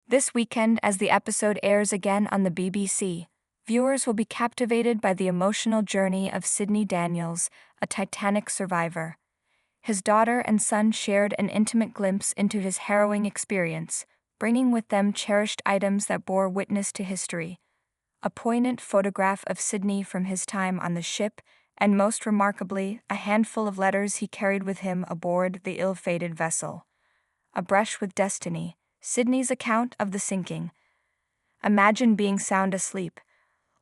This weekend, as the episode airs again on the BBC, viewers will be captivated by the emotional journey of Sydney Daniels, a Titanic survivor. His daughter and son shared an intimate glimpse into his harrowing experience, bringing with them cherished items that bore witness to history. A poignant photograph of Sydney from his time on the ship, and most remarkably, a handful of letters he carried with him aboard the ill-fated vessel. A Brush with Destiny, Sydney's account of the sinking. Imagine being sound asleep,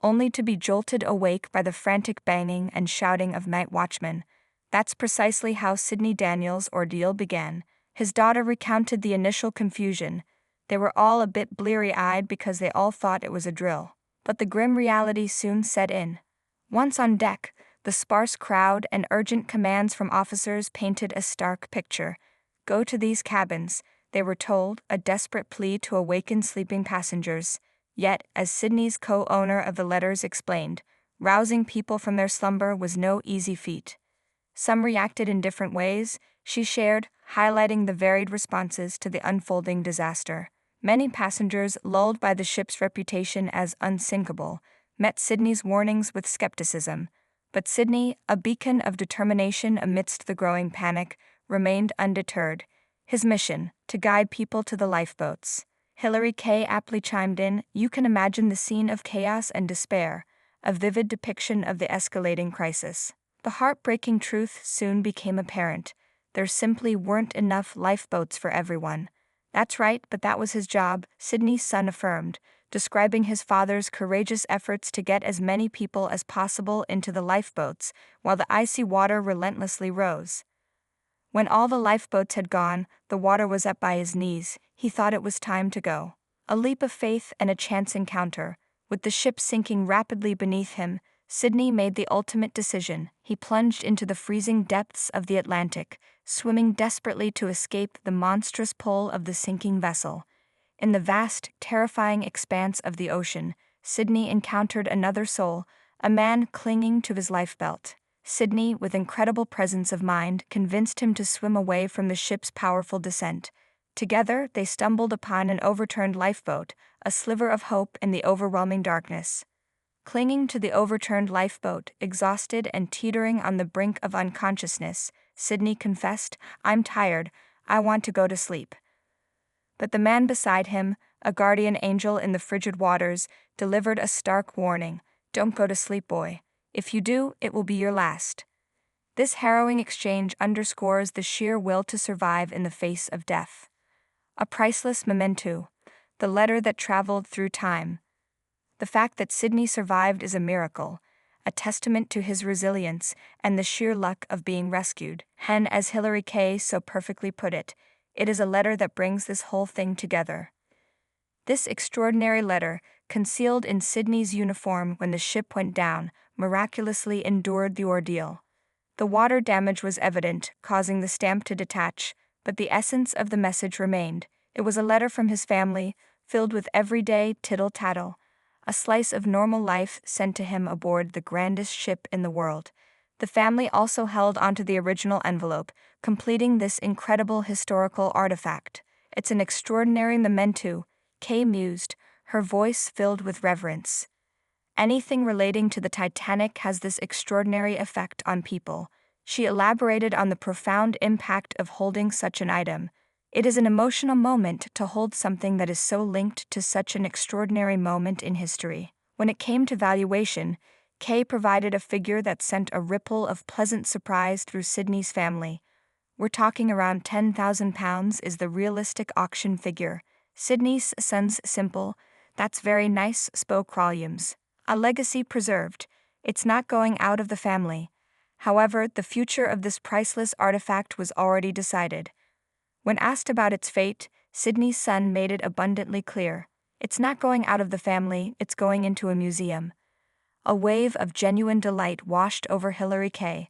only to be jolted awake by the frantic banging and shouting of night watchmen. That's precisely how Sydney Daniels' ordeal began. His daughter recounted the initial confusion. They were all a bit bleary-eyed because they all thought it was a drill. But the grim reality soon set in. Once on deck, the sparse crowd and urgent commands from officers painted a stark picture. Go to these cabins, they were told, a desperate plea to awaken sleeping passengers. Yet, as Sydney's co-owner of the letters explained, rousing people from their slumber was no easy feat. Some reacted in different ways, she shared, highlighting the varied responses to the unfolding disaster. Many passengers, lulled by the ship's reputation as unsinkable, met Sydney's warnings with skepticism. But Sydney, a beacon of determination amidst the growing panic, remained undeterred. His mission, to guide people to the lifeboats. Hilary Kay aptly chimed in, "You can imagine the scene of chaos and despair, a vivid depiction of the escalating crisis." The heartbreaking truth soon became apparent. There simply weren't enough lifeboats for everyone. That's right, but that was his job, Sydney's son affirmed, describing his father's courageous efforts to get as many people as possible into the lifeboats, while the icy water relentlessly rose. When all the lifeboats had gone, the water was up by his knees. He thought it was time to go. A leap of faith and a chance encounter. With the ship sinking rapidly beneath him, Sydney made the ultimate decision. He plunged into the freezing depths of the Atlantic, swimming desperately to escape the monstrous pull of the sinking vessel. In the vast, terrifying expanse of the ocean, Sydney encountered another soul, a man clinging to his lifebelt. Sydney, with incredible presence of mind, convinced him to swim away from the ship's powerful descent. Together, they stumbled upon an overturned lifeboat, a sliver of hope in the overwhelming darkness. Clinging to the overturned lifeboat, exhausted and teetering on the brink of unconsciousness, Sydney confessed, "I'm tired, I want to go to sleep." But the man beside him, a guardian angel in the frigid waters, delivered a stark warning, "Don't go to sleep, boy. If you do, it will be your last." This harrowing exchange underscores the sheer will to survive in the face of death. A priceless memento, the letter that traveled through time. The fact that Sydney survived is a miracle, a testament to his resilience and the sheer luck of being rescued. And as Hilary Kay so perfectly put it, it is a letter that brings this whole thing together. This extraordinary letter, concealed in Sydney's uniform when the ship went down, miraculously endured the ordeal. The water damage was evident, causing the stamp to detach, but the essence of the message remained. It was a letter from his family, filled with everyday tittle-tattle, a slice of normal life sent to him aboard the grandest ship in the world. The family also held onto the original envelope, completing this incredible historical artifact. "It's an extraordinary memento," Kay mused, her voice filled with reverence. "Anything relating to the Titanic has this extraordinary effect on people." She elaborated on the profound impact of holding such an item. "It is an emotional moment to hold something that is so linked to such an extraordinary moment in history." When it came to valuation, Kay provided a figure that sent a ripple of pleasant surprise through Sydney's family. "We're talking around £10,000 is the realistic auction figure." Sydney's son's simple, "That's very nice," spoke volumes. A legacy preserved. It's not going out of the family. However, the future of this priceless artifact was already decided. When asked about its fate, Sydney's son made it abundantly clear. "It's not going out of the family, it's going into a museum." A wave of genuine delight washed over Hilary Kay.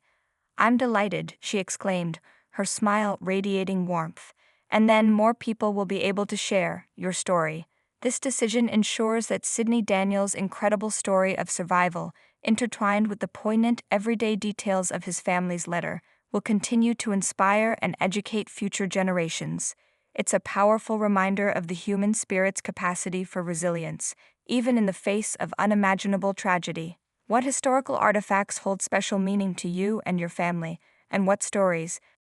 "I'm delighted," she exclaimed, her smile radiating warmth. "And then more people will be able to share your story." This decision ensures that Sydney Daniels' incredible story of survival, intertwined with the poignant everyday details of his family's letter, will continue to inspire and educate future generations. It's a powerful reminder of the human spirit's capacity for resilience, even in the face of unimaginable tragedy. What historical artifacts hold special meaning to you and your family, and what stories,